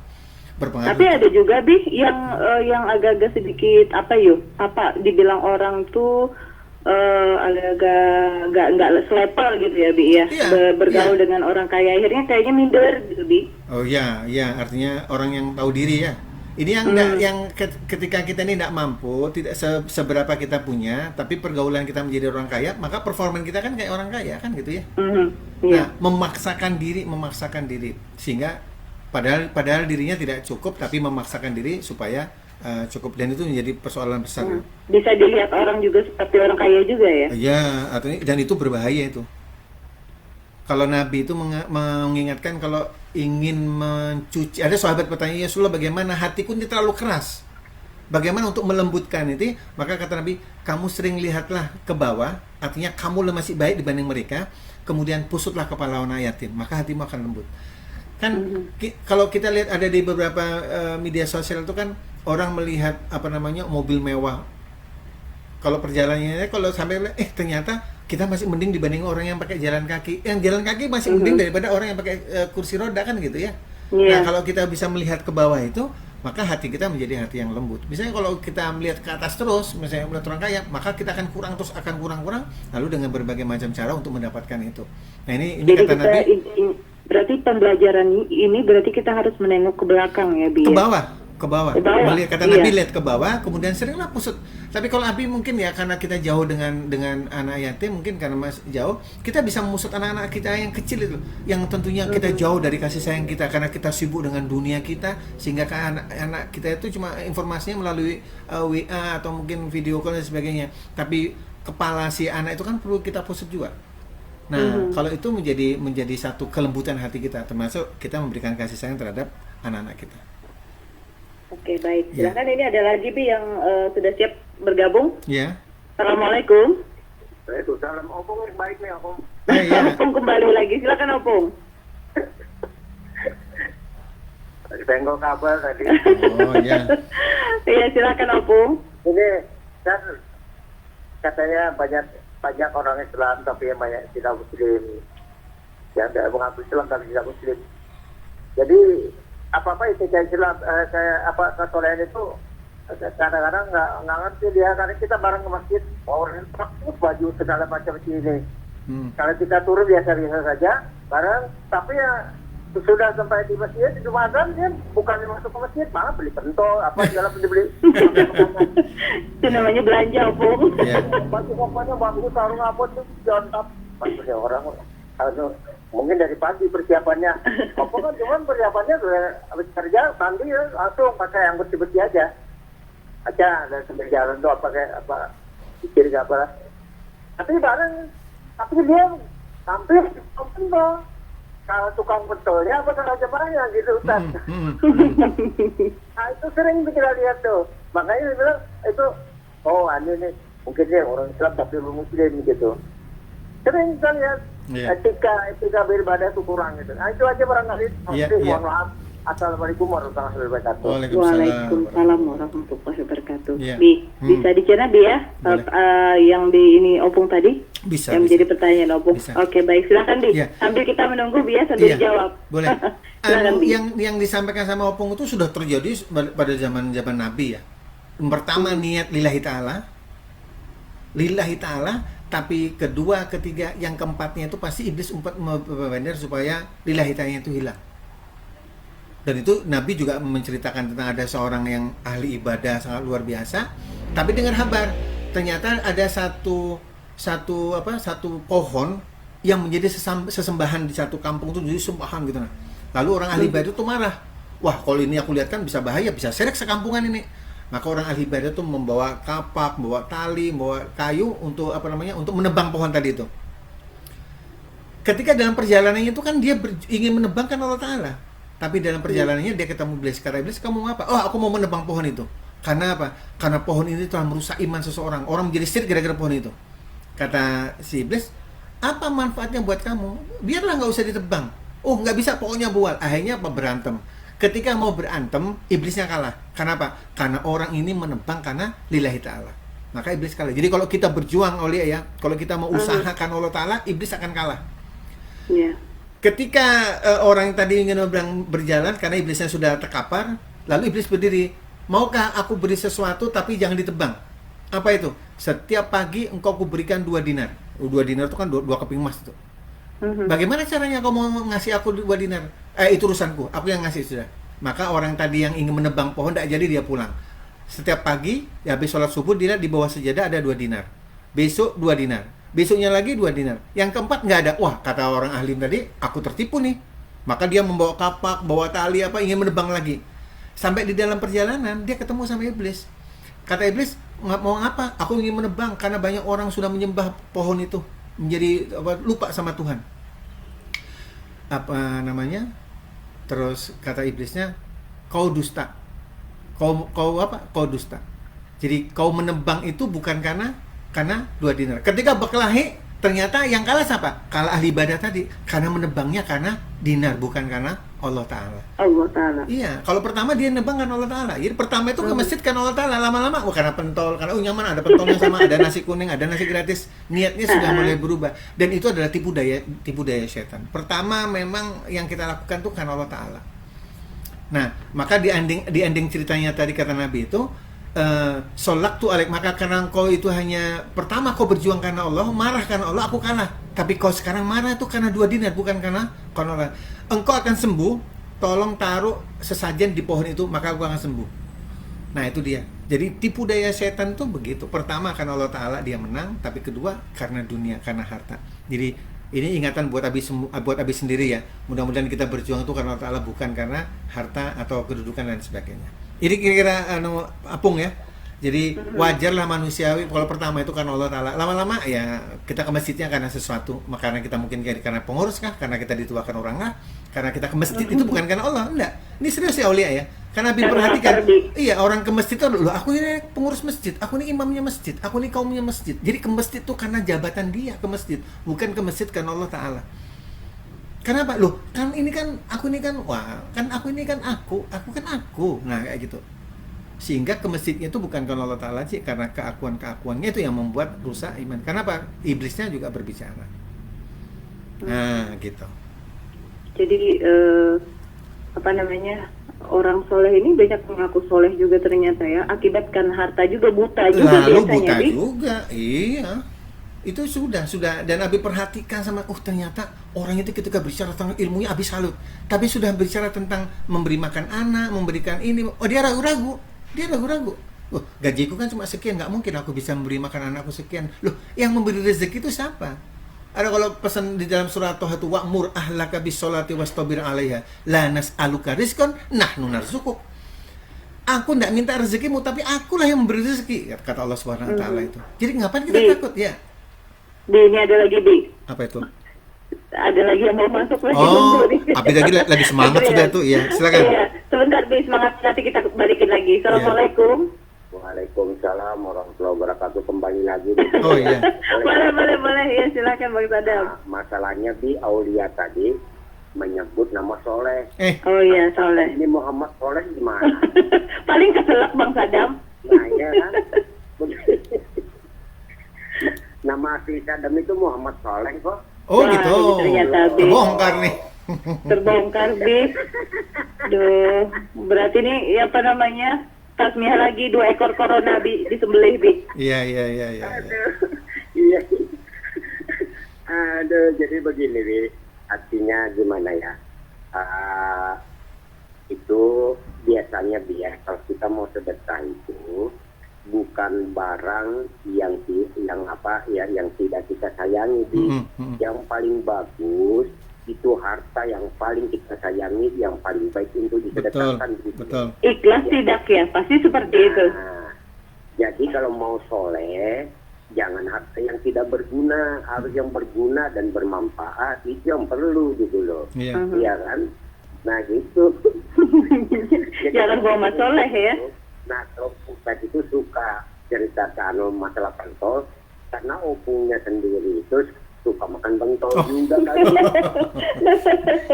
Tapi ada juga Bi yang agak-agak sedikit dibilang orang tuh agak nggak selevel gitu ya Bi ya, bergaul dengan orang kaya, akhirnya kayaknya minder gitu Bi. Oh ya, artinya orang yang tahu diri ya. Ini yang ketika kita ini tidak mampu, tidak seberapa kita punya, tapi pergaulan kita menjadi orang kaya, maka performa kita kan kayak orang kaya kan gitu ya. Nah, memaksakan diri, sehingga padahal dirinya tidak cukup, tapi memaksakan diri supaya cukup, dan itu menjadi persoalan besar. Bisa dilihat orang juga seperti orang kaya juga ya. Iya, artinya, dan itu berbahaya itu. Kalau Nabi itu mengingatkan kalau ingin mencuci, ada sahabat bertanya, ya Rasulullah, bagaimana hatiku ini terlalu keras, bagaimana untuk melembutkan itu? Maka kata Nabi, kamu sering lihatlah ke bawah, artinya kamu masih baik dibanding mereka, kemudian pusutlah kepala anak yatim, maka hatimu akan lembut. Kan kalau kita lihat ada di beberapa media sosial itu kan orang melihat mobil mewah, kalau perjalanannya, kalau sampai ternyata kita masih mending dibanding orang yang pakai jalan kaki. Yang jalan kaki masih mending daripada orang yang pakai kursi roda kan gitu ya. Nah, kalau kita bisa melihat ke bawah itu, maka hati kita menjadi hati yang lembut. Misalnya kalau kita melihat ke atas terus, misalnya melihat orang kaya, maka kita akan kurang, lalu dengan berbagai macam cara untuk mendapatkan itu. Nah, ini jadi kata Nabi. Berarti pembelajaran ini berarti kita harus menengok ke belakang ya, Bi. Ke bawah. Melihat, kata Nabi, lihat ke bawah, kemudian seringlah pusut. Tapi kalau Abi mungkin ya karena kita jauh dengan anak yatim, mungkin karena masih jauh, kita bisa memusut anak-anak kita yang kecil itu, yang tentunya kita jauh dari kasih sayang kita karena kita sibuk dengan dunia kita, sehingga kan anak kita itu cuma informasinya melalui WA atau mungkin video call dan sebagainya. Tapi kepala si anak itu kan perlu kita pusut juga. Nah, kalau itu menjadi satu kelembutan hati kita, termasuk kita memberikan kasih sayang terhadap anak-anak kita. Oke, baik. Silahkan, ini ada lagi Bi yang sudah siap bergabung. Ya. Assalamualaikum. Waalaikumsalam. Opung baik nih, Opung. Ya. Opung kembali lagi. Silakan, Opung. Tenggok kabar tadi. Oh iya. Iya, silakan, Opung. Ini kan katanya banyak orang Islam tapi yang banyak tidak Muslim. Ya, tidak mengaku Islam tapi tidak Muslim. Jadi apa-apa itu kayak Islam, kesolehan itu kadang-kadang nggak ngerti dia, karena kita bareng ke masjid, orang baju segala macam ini. Kalau kita turun biasa-biasa saja, bareng, tapi ya sudah sampai di masjid, di Ramadan dia bukan masuk ke masjid, malah beli pentol, apa segala beli. Itu namanya belanja, Opung. Baju-bajunya bagus, sarung apa tuh, jontap. Maksudnya orang mungkin dari pagi persiapannya. Apa kan cuman persiapannya habis kerja, mandi langsung pakai yang bersih-bersih aja. Dan sambil jalan tuh pakai pikir apa lah. Tapi dia hampir pentol. Kalau tukang pentolnya apa salah jemaahnya gitu, Ustaz. Nah, itu sering kita lihat tuh. Makanya dia bilang itu, ini nih mungkin dia orang Islam tapi belum Muslim gitu. Sering kita lihat etika beribadah itu kurang gitu. Nah, itu aja barangkali. Mohon maaf. Assalamualaikum warahmatullahi wabarakatuh. Waalaikumsalam warahmatullahi wabarakatuh. Bisa dicerna Bi ya, yang di ini Opung tadi? Bisa. Yang menjadi pertanyaan Opung. Oke, baik, silakan Bi. Sambil kita menunggu Bi ya, sambil dijawab. Boleh. Yang disampaikan sama Opung itu sudah terjadi pada zaman Nabi ya. Pertama niat lillahi ta'ala, tapi kedua, ketiga, yang keempatnya itu pasti iblis benar supaya lillahi ta'ala itu hilang. Dan itu Nabi juga menceritakan tentang ada seorang yang ahli ibadah sangat luar biasa, tapi dengar kabar ternyata ada satu pohon yang menjadi sesembahan di satu kampung itu, jadi sembahan gitu. Nah, lalu orang ahli ibadah itu marah. Wah, kalau ini aku lihat kan bisa bahaya, bisa serek sekampungan ini. Maka orang ahli ibadah itu membawa kapak, membawa tali, membawa kayu untuk untuk menebang pohon tadi itu. Ketika dalam perjalanannya itu kan dia ingin menebangkan Allah Ta'ala. Tapi dalam perjalanannya dia ketemu iblis. Kata iblis, kamu mau apa? Oh, aku mau menebang pohon itu. Karena apa? Karena pohon ini telah merusak iman seseorang. Orang menjadi syirik gara-gara pohon itu. Kata si iblis, apa manfaatnya buat kamu? Biarlah nggak usah ditebang. Oh, nggak bisa, pokoknya buat. Akhirnya berantem. Ketika mau berantem, iblisnya kalah. Kenapa? Karena orang ini menebang karena lillahi ta'ala. Maka iblis kalah. Jadi kalau kita berjuang kalau kita mau usahakan Allah Ta'ala, iblis akan kalah. Iya. Ketika orang yang tadi ingin berjalan karena iblisnya sudah terkapar, lalu iblis berdiri, maukah aku beri sesuatu tapi jangan ditebang? Apa itu? Setiap pagi engkau kuberikan 2 dinar. 2 dinar itu kan 2 keping emas itu. Bagaimana caranya kau mau ngasih aku 2 dinar? Itu urusanku, aku yang ngasih sudah. Maka orang tadi yang ingin menebang pohon tidak jadi, dia pulang. Setiap pagi, habis sholat subuh, dia di bawah sejadah ada 2 dinar. Besok 2 dinar. Besoknya lagi 2 dinar. Yang keempat nggak ada. Wah, kata orang ahli tadi, aku tertipu nih. Maka dia membawa kapak, bawa tali ingin menebang lagi. Sampai di dalam perjalanan dia ketemu sama iblis. Kata iblis, mau apa? Aku ingin menebang karena banyak orang sudah menyembah pohon itu, menjadi lupa sama Tuhan. apa namanya? Terus kata iblisnya, kau dusta. Kau apa? Kau dusta. Jadi kau menebang itu bukan karena 2 dinar. Ketika berkelahi, ternyata yang kalah siapa? Kalah ahli ibadah tadi. Karena menebangnya karena dinar, bukan karena Allah Ta'ala. Allah Ta'ala. Iya, kalau pertama dia nebang kan Allah Ta'ala. Jadi pertama itu ke masjid kan Allah Ta'ala. Lama-lama, karena pentol. Karena nyaman, ada pentolnya sama, ada nasi kuning, ada nasi gratis. Niatnya sudah mulai berubah. Dan itu adalah tipu daya setan. Pertama memang yang kita lakukan tuh karena Allah Ta'ala. Nah, maka di ending ceritanya tadi kata Nabi itu, solak tuh Alek, maka karena kau itu hanya pertama kau berjuang karena Allah, marah karena Allah, aku kalah. Tapi kau sekarang marah itu karena 2 dinar, bukan karena Allah. Engkau akan sembuh, tolong taruh sesajen di pohon itu, maka aku akan sembuh. Nah itu dia. Jadi tipu daya setan tuh begitu. Pertama karena Allah Ta'ala dia menang, tapi kedua karena dunia, karena harta. Jadi ini ingatan buat Abi sendiri ya. Mudah-mudahan kita berjuang itu karena Allah Ta'ala, bukan karena harta atau kedudukan dan sebagainya. Ini kira-kira Apung ya. Jadi wajarlah manusiawi kalau pertama itu karena Allah Ta'ala. Lama-lama ya kita ke masjidnya karena sesuatu. Karena kita mungkin karena pengurus kah? Karena kita dituakan orang kah? Karena kita ke masjid itu bukan karena Allah. Enggak. Ini serius ya Aulia ya. Karena Nabi perhatikan, iya orang ke masjid itu loh, aku ini pengurus masjid, aku ini imamnya masjid, aku ini kaumnya masjid. Jadi ke masjid itu karena jabatan dia ke masjid, bukan ke masjid karena Allah Ta'ala. Kenapa? Loh, kan ini kan aku ini kan aku ini kan aku kan aku. Nah, kayak gitu. Sehingga ke masjidnya itu bukan karena Allah Ta'ala sih, karena keakuannya itu yang membuat rusak iman. Kenapa? Iblisnya juga berbicara. Nah, gitu. Jadi apa namanya, orang soleh ini banyak mengaku soleh juga ternyata ya, akibat karena harta juga buta juga. Lalu biasanya buta juga, iya. Itu sudah dan Abi perhatikan sama, ternyata orang itu ketika bicara tentang ilmunya Abi salut. Tapi sudah bicara tentang memberi makan anak, memberikan ini, dia ragu-ragu. Loh, gajiku kan cuma sekian, nggak mungkin aku bisa memberi makan anakku sekian. Loh, yang memberi rezeki itu siapa? Ada kalau pesan di dalam surat Toha itu, wa'mur ahlaka bis-sholati wastabir 'alaiha la nas'aluka rizqan nahnu narzuquk. Aku enggak minta rezekimu, tapi akulah yang memberi rezeki, kata Allah Subhanahu wa taala itu. Jadi ngapain kita takut ya? Ini ada lagi, Bi. Apa itu? Ada lagi yang mau masuk lagi. Abi lagi semangat sudah tuh ya. Silakan. Iya, sebentar Bi, semangat, nanti kita balikin lagi. Assalamualaikum. Waalaikumsalam warahmatullahi wabarakatuh, kembali lagi. Oh iya. boleh ya, silakan Bang Sadam. Nah, masalahnya di Aulia tadi menyebut nama Soleh. Oh iya, Soleh. Ini Muhammad Soleh gimana? Paling keselak Bang Sadam. Nah iya kan. Nama asli Sadam itu Muhammad Soleh kok. Oh Wah, gitu. Ternyata Terbongkar nih. Terbongkar, Bi. Duh, berarti nih apa namanya? Tasmiyah lagi 2 ekor corona disembelih, Bi. Iya. Iya. Aduh, jadi begini, Bi. Artinya gimana ya? Itu biasanya kalau kita mau sedekah itu bukan barang yang tidak kita sayangi, Bi. Yang paling bagus itu harta yang paling kita sayangi, yang paling baik untuk disedekahkan. Betul. Ikhlas tidak ya? Pasti seperti itu. Jadi kalau mau soleh, jangan harta yang tidak berguna, harus yang berguna dan bermanfaat, itu yang perlu gitu loh. Iya kan? Nah gitu. Jangan bawa soleh ya. Nah kalau Ustaz itu suka ceritakan masalah pentol, karena opungnya sendiri itu suka makan pentol juga kan.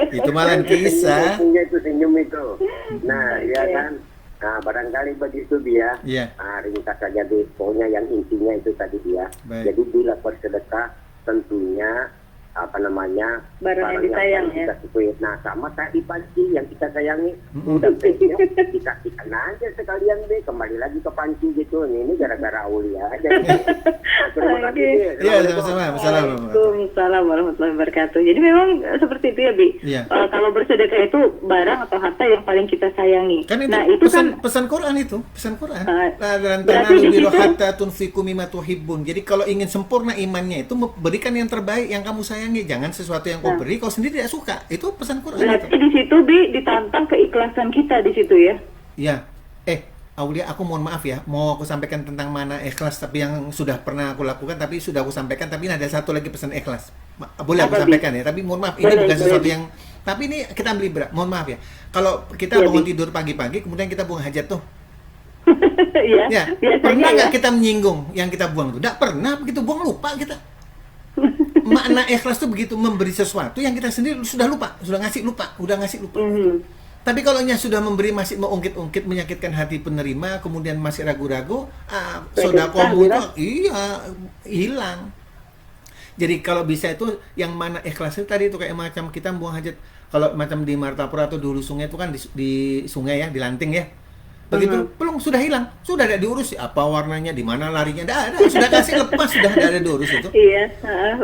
Itu malah kisah. Opungnya itu senyum itu. Nah ya kan. Nah barangkali begitu dia. Ringkas saja di pokoknya yang intinya itu tadi dia. Jadi bila bersedekah tentunya barang yang disayang ya. Nah sama tadi panci yang kita sayangi, udah dikasihkan aja sekalian deh, kembali lagi ke panci gitu. Ini gara-gara Aulia aja. Terima kasih. Iya, sama-sama. Waalaikumsalam warahmatullahi wabarakatuh. Jadi memang seperti itu ya, Bi. Kalau bersedekah itu barang atau harta yang paling kita sayangi. Kan itu, nah, itu pesan Quran itu, pesan Quran. Dan tanalu biru hatta tunfiqu mimma tuhibbun. Jadi kalau ingin sempurna imannya itu berikan yang terbaik yang kamu sayangi, jangan sesuatu yang kau beri kau sendiri tidak suka. Itu pesan Quran. Berarti di situ, Bi, ditantang keikhlasan kita di situ ya. Iya. Aulia, aku mohon maaf ya, mau aku sampaikan tentang mana ikhlas, tapi yang sudah pernah aku lakukan, tapi sudah aku sampaikan, tapi ada satu lagi pesan ikhlas. boleh aku Apa, Bi? sampaikan ya, tapi mohon maaf ini Boleh, bukan boleh, sesuatu Bi. yang, tapi ini kita ambil berat, mohon maaf ya. Kalau kita Iya, bangun Bi. tidur pagi-pagi kemudian kita buang hajat tuh, Iya. ya Biasanya pernah ya. nggak kita menyinggung yang kita buang tuh? Nggak pernah, begitu buang lupa kita. Makna ikhlas tuh begitu, memberi sesuatu yang kita sendiri sudah lupa, udah ngasih lupa. Mhm. Tapi kalau nya sudah memberi masih mau ungkit-ungkit menyakitkan hati penerima, kemudian masih ragu-ragu, sodakohmu itu iya hilang. Jadi kalau bisa itu yang mana ikhlas itu tadi itu kayak macam kita buang hajat. Kalau macam di Martapura atau di hulu sungai itu kan di sungai ya, di Lanting ya. Begitu pelung sudah hilang, sudah ada diurus apa warnanya, di mana larinya, ada, sudah kasih lepas, sudah ada diurus itu. Iya,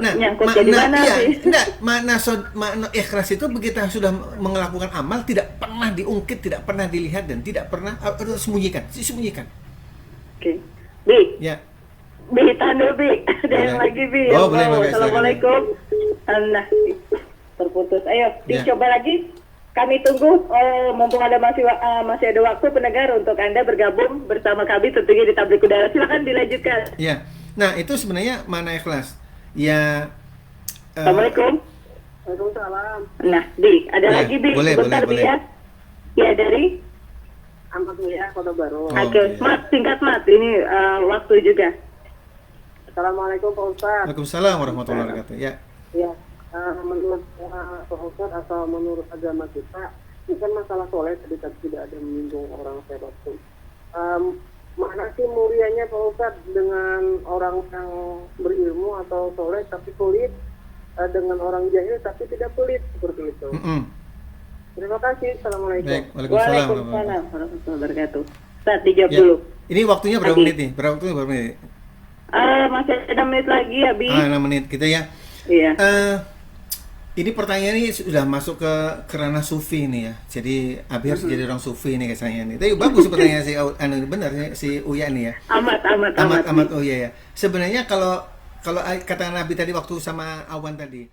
Nah, nyangkut jadi mana sih? makna ikhlas itu begitu sudah melakukan amal tidak pernah diungkit, tidak pernah dilihat dan tidak pernah sembunyikan. Oke. Bi, Ya. Bi, tahan dulu, Bi. Ada yang Boleh. lagi, Bi. Oh, boleh, boleh. Assalamualaikum. Nah, terputus. Ayo, Ya. dicoba lagi. Kami tunggu, mumpung ada masih ada waktu pendengar untuk Anda bergabung bersama kami tentunya di Tablik Udara. Silakan dilanjutkan. Ya. Nah, itu sebenarnya mana ikhlas. Ya. Assalamualaikum. Waalaikumsalam. Nah, Bi, ada Ya, lagi, Bi. boleh, Sebentar, boleh, Bi, ya. Ya, dari Ahmad Mulia, Kota Baru. Oh, Oke, iya. Mat, singkat, Mat. Ini waktu juga. Assalamualaikum Pak Ustadz. Waalaikumsalam warahmatullahi wabarakatuh. Ya. Ya, menurut Pak Ustadz atau menurut agama kita, ini kan masalah soleh tadi tidak ada menyinggung orang sehat pun. Mana sih mulianya Pak Ustadz dengan orang yang berilmu atau soleh tapi pelit, dengan orang jahil tapi tidak pelit seperti itu. Terima kasih. Assalamualaikum. Baik, waalaikumsalam. Waalaikumsalam warahmatullahi wabarakatuh. Saat dijawab Ya. dulu. Ini waktunya berapa Abi. menit nih? Berapa menit? Masih ada menit lagi ya, Bi. 6 menit kita ya. Iya. Ini pertanyaan ini sudah masuk ke ranah sufi nih ya. Jadi Abi harus jadi orang sufi nih kayaknya nih. Tapi bagus pertanyaan si benar si Uya nih ya. Amat. Oh iya ya. Sebenarnya kalau kata Nabi tadi waktu sama Awan tadi,